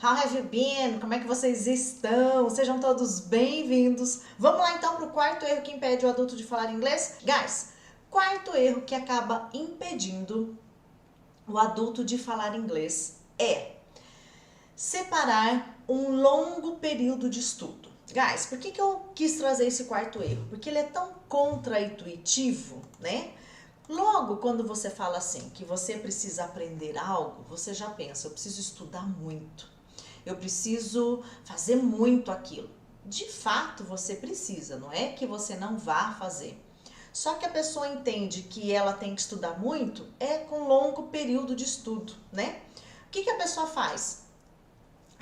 How have you been? Como é que vocês estão? Sejam todos bem-vindos. Vamos lá então para o quarto erro que impede o adulto de falar inglês? Guys, quarto erro que acaba impedindo o adulto de falar inglês é separar um longo período de estudo. Guys, por que eu quis trazer esse quarto erro? Porque ele é tão contra-intuitivo, né? Logo, quando você fala assim, que você precisa aprender algo, você já pensa, eu preciso estudar muito, eu preciso fazer muito aquilo. De fato, você precisa, não é que você não vá fazer. Só que a pessoa entende que ela tem que estudar muito com longo período de estudo, né? O que a pessoa faz?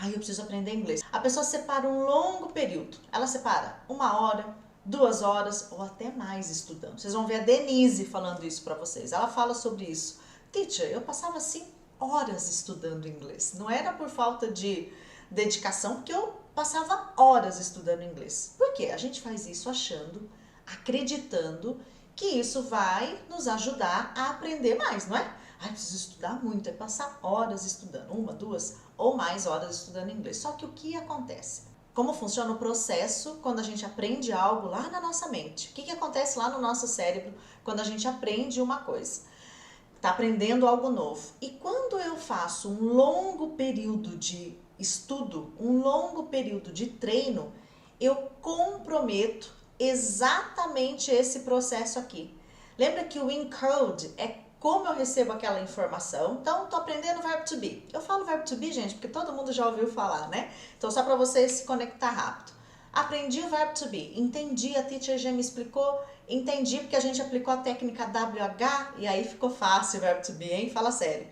Eu preciso aprender inglês. A pessoa separa um longo período. Ela separa 1 hora, 2 horas ou até mais estudando. Vocês vão ver a Denise falando isso para vocês. Ela fala sobre isso. Teacher, eu passava assim horas estudando inglês. Não era por falta de dedicação, porque eu passava horas estudando inglês. Por quê? A gente faz isso achando, acreditando que isso vai nos ajudar a aprender mais, não é? Preciso estudar muito, é passar horas estudando, 1, 2 ou mais horas estudando inglês. Só que o que acontece? Como funciona o processo quando a gente aprende algo lá na nossa mente? O que acontece lá no nosso cérebro quando a gente aprende uma coisa? Está aprendendo algo novo. E quando eu faço um longo período de estudo, um longo período de treino, eu comprometo exatamente esse processo aqui. Lembra que o encode é como eu recebo aquela informação. Então, tô aprendendo o verbo to be. Eu falo verbo to be, gente, porque todo mundo já ouviu falar, né? Então, só para você se conectar rápido. Aprendi o verbo to be. Entendi, a teacher já me explicou. Entendi porque a gente aplicou a técnica WH e aí ficou fácil o verbo to be, hein? Fala sério.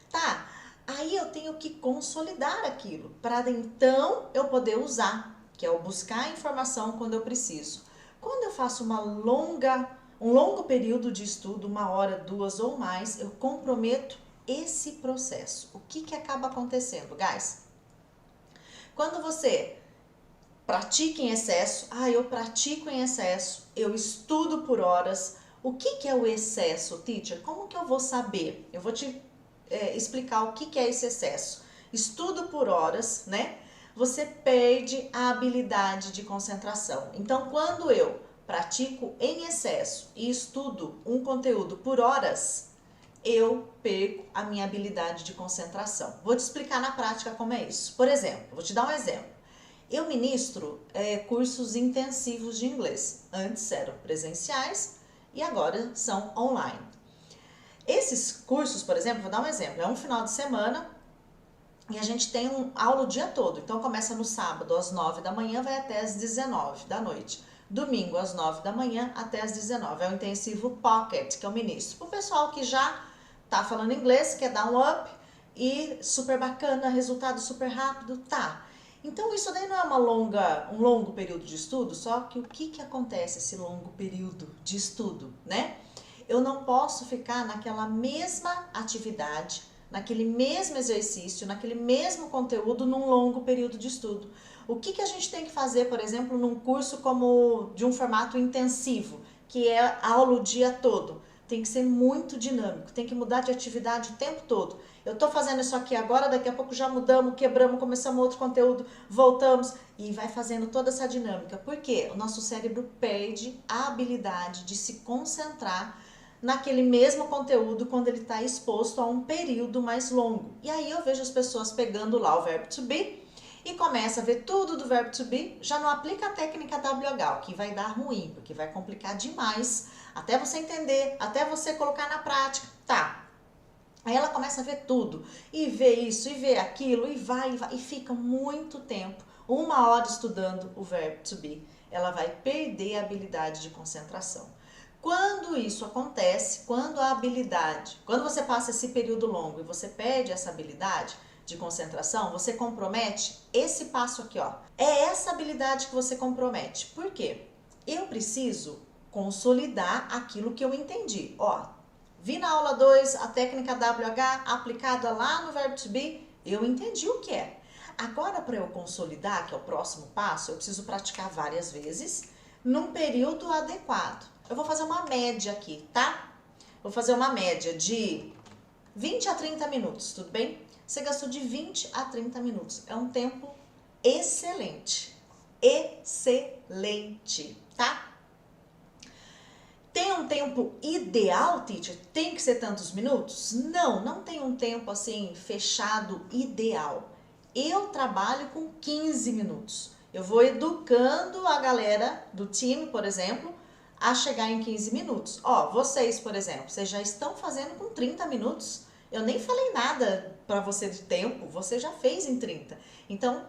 Tá, aí eu tenho que consolidar aquilo para então eu poder usar, que é o buscar a informação quando eu preciso. Quando eu faço um longo período de estudo, 1 hora, 2 ou mais, eu comprometo esse processo. O que acaba acontecendo, guys? Quando você pratica em excesso, eu pratico em excesso, eu estudo por horas. O que é o excesso, teacher? Como que eu vou saber? Eu vou te explicar o que é esse excesso. Estudo por horas, né? Você perde a habilidade de concentração. Então, quando eu pratico em excesso e estudo um conteúdo por horas, eu perco a minha habilidade de concentração. Vou te explicar na prática como é isso. Por exemplo, vou te dar um exemplo. Eu ministro cursos intensivos de inglês. Antes eram presenciais e agora são online. Esses cursos, por exemplo, vou dar um exemplo, é um final de semana e a gente tem aula o dia todo. Então começa no sábado às 9 da manhã, vai até às 19 da noite. Domingo às 9 da manhã até às 19. É o intensivo Pocket que eu ministro. Para o pessoal que já tá falando inglês, quer dar um up e super bacana, resultado super rápido, tá. Então isso daí não é um longo período de estudo, só que o que acontece esse longo período de estudo, né? Eu não posso ficar naquela mesma atividade, naquele mesmo exercício, naquele mesmo conteúdo num longo período de estudo. O que a gente tem que fazer, por exemplo, num curso como de um formato intensivo, que é aula o dia todo? Tem que ser muito dinâmico, tem que mudar de atividade o tempo todo. Eu tô fazendo isso aqui agora, daqui a pouco já mudamos, quebramos, começamos outro conteúdo, voltamos e vai fazendo toda essa dinâmica. Por quê? O nosso cérebro perde a habilidade de se concentrar naquele mesmo conteúdo quando ele está exposto a um período mais longo. E aí eu vejo as pessoas pegando lá o verbo to be e começa a ver tudo do verbo to be, já não aplica a técnica WH, o que vai dar ruim, porque vai complicar demais, até você entender, até você colocar na prática, tá? Aí ela começa a ver tudo, e vê isso, e vê aquilo, e vai, e fica muito tempo, 1 hora estudando o verbo to be, ela vai perder a habilidade de concentração. Quando isso acontece, quando você passa esse período longo e você perde essa habilidade de concentração, você compromete esse passo aqui, ó. É essa habilidade que você compromete. Por quê? Eu preciso consolidar aquilo que eu entendi. Ó, vi na aula 2 a técnica WH aplicada lá no verbo to be, eu entendi o que é. Agora, para eu consolidar, que é o próximo passo, eu preciso praticar várias vezes num período adequado. Eu vou fazer uma média aqui, tá? Vou fazer uma média de 20 a 30 minutos, tudo bem? você gastou de 20 a 30 minutos. É um tempo excelente. Excelente, tá? Tem um tempo ideal, teacher? Tem que ser tantos minutos? Não, não tem um tempo assim fechado ideal. Eu trabalho com 15 minutos. Eu vou educando a galera do time, por exemplo, a chegar em 15 minutos. Ó, vocês, por exemplo, vocês já estão fazendo com 30 minutos. Eu nem falei nada para você de tempo, você já fez em 30. Então,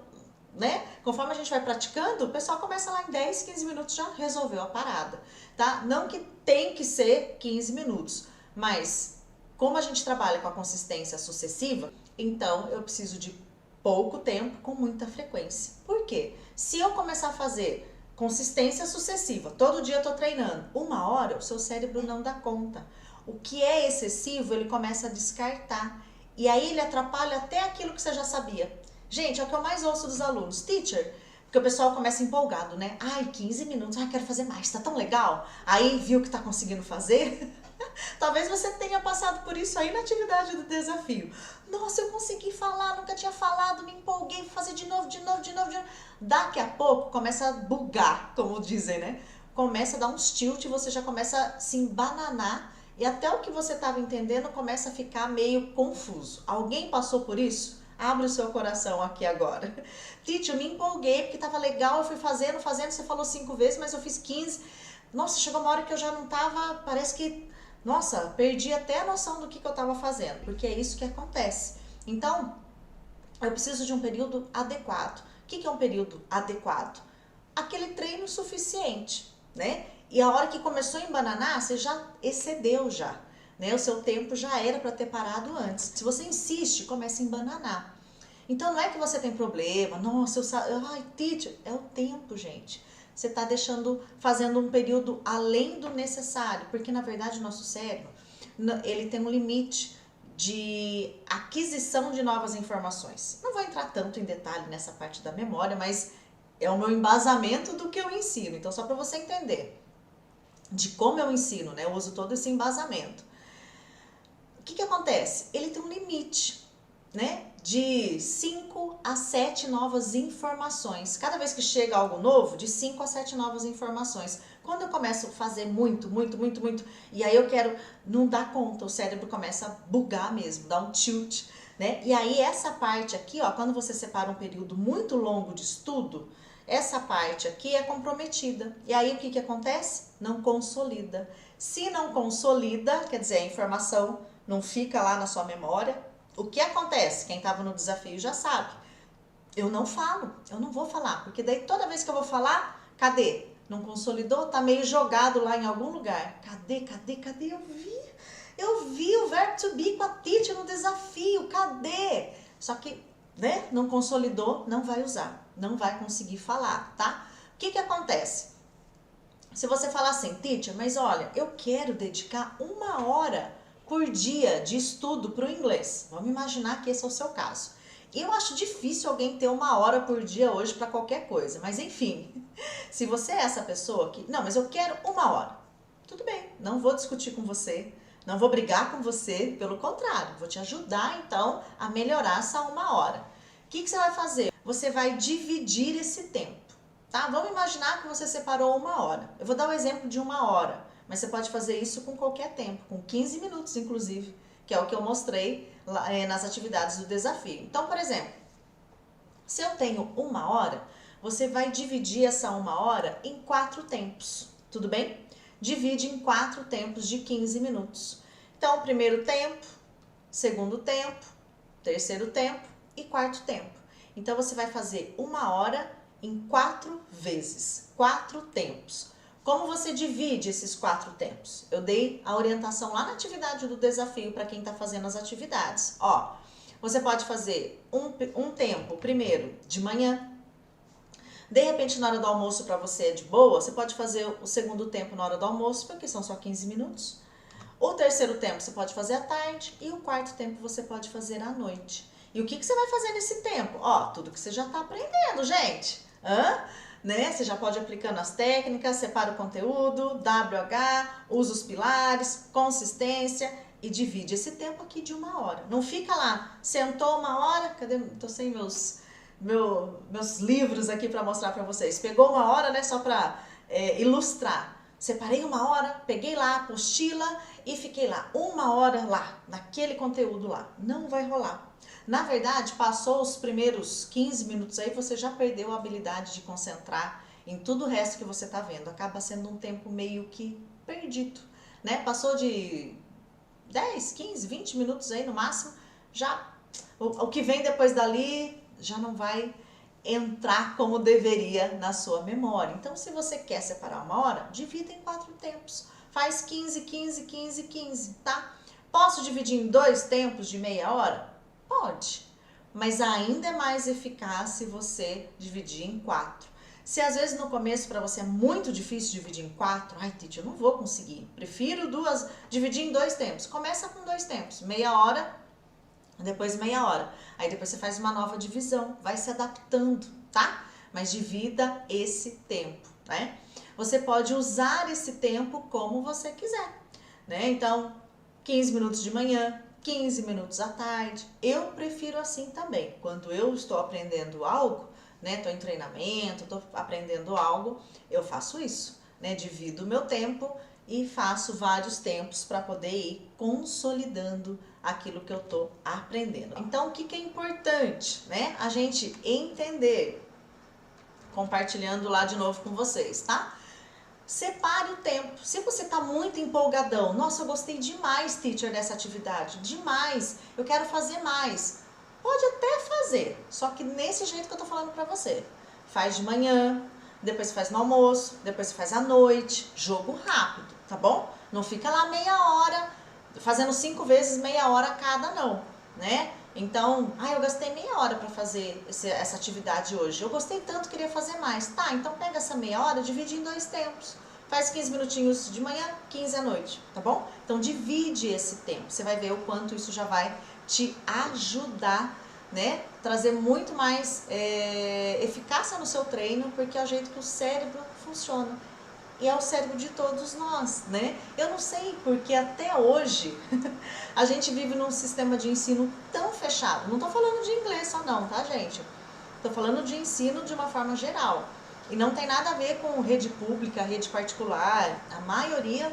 né? Conforme a gente vai praticando, o pessoal começa lá em 10, 15 minutos, já resolveu a parada, tá? Não que tem que ser 15 minutos, mas como a gente trabalha com a consistência sucessiva, então eu preciso de pouco tempo com muita frequência. Por quê? Se eu começar a fazer consistência sucessiva, todo dia eu tô treinando, 1 hora, o seu cérebro não dá conta. O que é excessivo, ele começa a descartar. E aí ele atrapalha até aquilo que você já sabia. Gente, é o que eu mais ouço dos alunos. Teacher, porque o pessoal começa empolgado, né? Ai, 15 minutos, ai, quero fazer mais, tá tão legal. Aí viu que tá conseguindo fazer. Talvez você tenha passado por isso aí na atividade do desafio. Nossa, eu consegui falar, nunca tinha falado, me empolguei, vou fazer de novo. Daqui a pouco começa a bugar, como dizem, né? Começa a dar uns tilt, você já começa a se embananar e até o que você estava entendendo começa a ficar meio confuso. Alguém passou por isso? Abre o seu coração aqui agora. Titi, eu me empolguei porque tava legal, eu fui fazendo, você falou 5 vezes, mas eu fiz 15. Nossa, chegou uma hora que eu já não tava, parece que, nossa, perdi até a noção do que eu tava fazendo, porque é isso que acontece. Então, eu preciso de um período adequado. O que é um período adequado? Aquele treino suficiente, né? E a hora que começou a embananar, você já excedeu já. Né? O seu tempo já era para ter parado antes. Se você insiste, começa a embananar. Então não é que você tem problema, nossa, ai, teacher, é o tempo, gente. Você está fazendo um período além do necessário, porque na verdade o nosso cérebro, ele tem um limite de aquisição de novas informações. Não vou entrar tanto em detalhe nessa parte da memória, mas é o meu embasamento do que eu ensino. Então só para você entender de como eu ensino, né? Eu uso todo esse embasamento. O que acontece? Ele tem um limite, né? De 5 a 7 novas informações. Cada vez que chega algo novo, de 5 a 7 novas informações. Quando eu começo a fazer muito, e aí eu quero, não dá conta, o cérebro começa a bugar mesmo, dá um tilt, né? E aí essa parte aqui, ó, quando você separa um período muito longo de estudo, essa parte aqui é comprometida. E aí o que acontece? Não consolida. Se não consolida, quer dizer, a informação não fica lá na sua memória. O que acontece? Quem estava no desafio já sabe. Eu não falo, eu não vou falar, porque daí toda vez que eu vou falar, cadê? Não consolidou? Tá meio jogado lá em algum lugar. Cadê? Eu vi o verbo to be com a teacher no desafio, cadê? Só que, né, não consolidou, não vai usar, não vai conseguir falar, tá? O que acontece? Se você falar assim, teacher, mas olha, eu quero dedicar 1 hora por dia de estudo para o inglês. Vamos imaginar que esse é o seu caso. Eu acho difícil alguém ter 1 hora por dia hoje para qualquer coisa, mas enfim, se você é essa pessoa que, não, mas eu quero 1 hora, tudo bem, não vou discutir com você, não vou brigar com você, pelo contrário, vou te ajudar então a melhorar essa 1 hora. O que você vai fazer? Você vai dividir esse tempo, tá? Vamos imaginar que você separou 1 hora. Eu vou dar um exemplo de 1 hora. Mas você pode fazer isso com qualquer tempo, com 15 minutos inclusive, que é o que eu mostrei nas atividades do desafio. Então, por exemplo, se eu tenho 1 hora, você vai dividir essa 1 hora em 4 tempos, tudo bem? Divide em 4 tempos de 15 minutos. Então, primeiro tempo, segundo tempo, terceiro tempo e quarto tempo. Então, você vai fazer 1 hora em 4 vezes, 4 tempos. Como você divide esses 4 tempos? Eu dei a orientação lá na atividade do desafio para quem está fazendo as atividades. Ó, você pode fazer um tempo, primeiro, de manhã. De repente, na hora do almoço, para você é de boa, você pode fazer o segundo tempo na hora do almoço, porque são só 15 minutos. O terceiro tempo você pode fazer à tarde e o quarto tempo você pode fazer à noite. E o que você vai fazer nesse tempo? Ó, tudo que você já está aprendendo, gente. Né? Você já pode ir aplicando as técnicas, separa o conteúdo, WH, usa os pilares, consistência. e divide esse tempo aqui de 1 hora. Não fica lá, sentou 1 hora, cadê? Tô sem meus livros aqui para mostrar para vocês. Pegou 1 hora, né, só para ilustrar. Separei 1 hora, peguei lá a apostila e fiquei lá 1 hora lá, naquele conteúdo lá. Não vai rolar. Na verdade, passou os primeiros 15 minutos aí, você já perdeu a habilidade de concentrar em tudo o resto que você está vendo. Acaba sendo um tempo meio que perdido, né? Passou de 10, 15, 20 minutos aí no máximo, já o que vem depois dali já não vai entrar como deveria na sua memória. Então, se você quer separar 1 hora, divida em 4 tempos. Faz 15, 15, 15, 15, tá? Posso dividir em 2 tempos de meia hora? Pode, mas ainda é mais eficaz se você dividir em 4. Se às vezes no começo para você é muito difícil dividir em 4, ai, Titi, eu não vou conseguir. Prefiro dividir em 2 tempos. Começa com 2 tempos, meia hora, depois meia hora. Aí depois você faz uma nova divisão, vai se adaptando, tá? Mas divida esse tempo, né? Você pode usar esse tempo como você quiser, né? Então, 15 minutos de manhã, 15 minutos à tarde. Eu prefiro assim também. Quando eu estou aprendendo algo, né? Estou em treinamento, estou aprendendo algo, eu faço isso, né? Divido o meu tempo e faço vários tempos para poder ir consolidando aquilo que eu estou aprendendo. Então, o que é importante, né? A gente entender, compartilhando lá de novo com vocês, tá? Separe o tempo. Se você está muito empolgadão, nossa, eu gostei demais, teacher, dessa atividade, demais, eu quero fazer mais. Pode até fazer, só que nesse jeito que eu tô falando pra você. Faz de manhã, depois faz no almoço, depois faz à noite, jogo rápido, tá bom? Não fica lá meia hora, fazendo 5 vezes meia hora cada não, né? Então, eu gastei meia hora pra fazer essa atividade hoje, eu gostei tanto, queria fazer mais. Tá, então pega essa meia hora, divide em 2 tempos. Faz 15 minutinhos de manhã, 15 à noite, tá bom? Então divide esse tempo, você vai ver o quanto isso já vai te ajudar, né? Trazer muito mais eficácia no seu treino, porque é o jeito que o cérebro funciona. E é o cérebro de todos nós, né? Eu não sei porque até hoje a gente vive num sistema de ensino tão fechado. Não tô falando de inglês só não, tá, gente? Tô falando de ensino de uma forma geral. E não tem nada a ver com rede pública, rede particular. A maioria,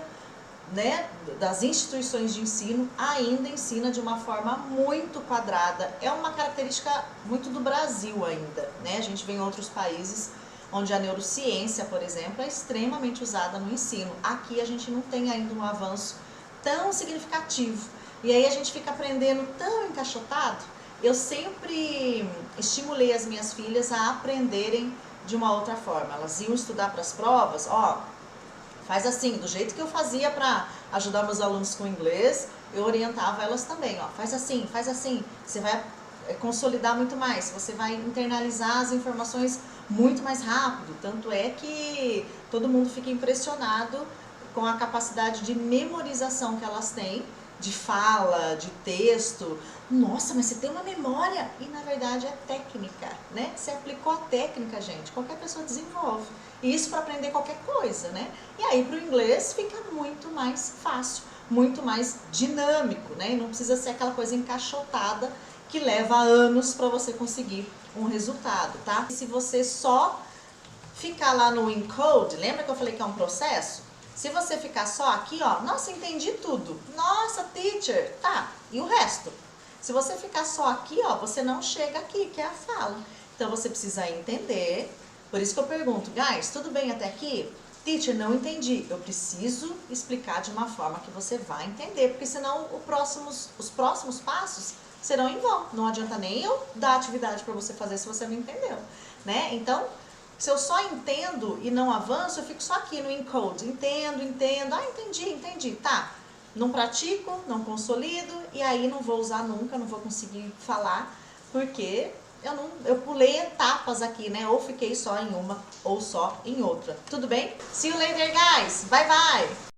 né, das instituições de ensino ainda ensina de uma forma muito quadrada. É uma característica muito do Brasil ainda, né? A gente vê em outros países onde a neurociência, por exemplo, é extremamente usada no ensino. Aqui a gente não tem ainda um avanço tão significativo. E aí a gente fica aprendendo tão encaixotado. Eu sempre estimulei as minhas filhas a aprenderem de uma outra forma. Elas iam estudar para as provas, faz assim, do jeito que eu fazia para ajudar meus alunos com inglês, eu orientava elas também, faz assim, você vai consolidar muito mais, você vai internalizar as informações muito mais rápido, tanto é que todo mundo fica impressionado com a capacidade de memorização que elas têm, de fala, de texto. Nossa, mas você tem uma memória! E na verdade é técnica, né? Você aplicou a técnica, gente, qualquer pessoa desenvolve. E isso para aprender qualquer coisa, né? E aí para o inglês fica muito mais fácil, muito mais dinâmico, né? E não precisa ser aquela coisa encaixotada que leva anos para você conseguir um resultado, tá? E se você só ficar lá no encode, lembra que eu falei que é um processo? Se você ficar só aqui, nossa, entendi tudo. Nossa, teacher, tá. E o resto? Se você ficar só aqui, você não chega aqui, que é a fala. Então você precisa entender. Por isso que eu pergunto, guys, tudo bem até aqui? Teacher, não entendi. Eu preciso explicar de uma forma que você vai entender, porque senão os próximos passos serão em vão. Não adianta nem eu dar atividade para você fazer se você não entendeu, né? Então, se eu só entendo e não avanço, eu fico só aqui no encode. Entendo. Entendi. Tá. Não pratico, não consolido e aí não vou usar nunca, não vou conseguir falar, porque eu pulei etapas aqui, né? Ou fiquei só em uma ou só em outra. Tudo bem? See you later, guys. Bye, bye.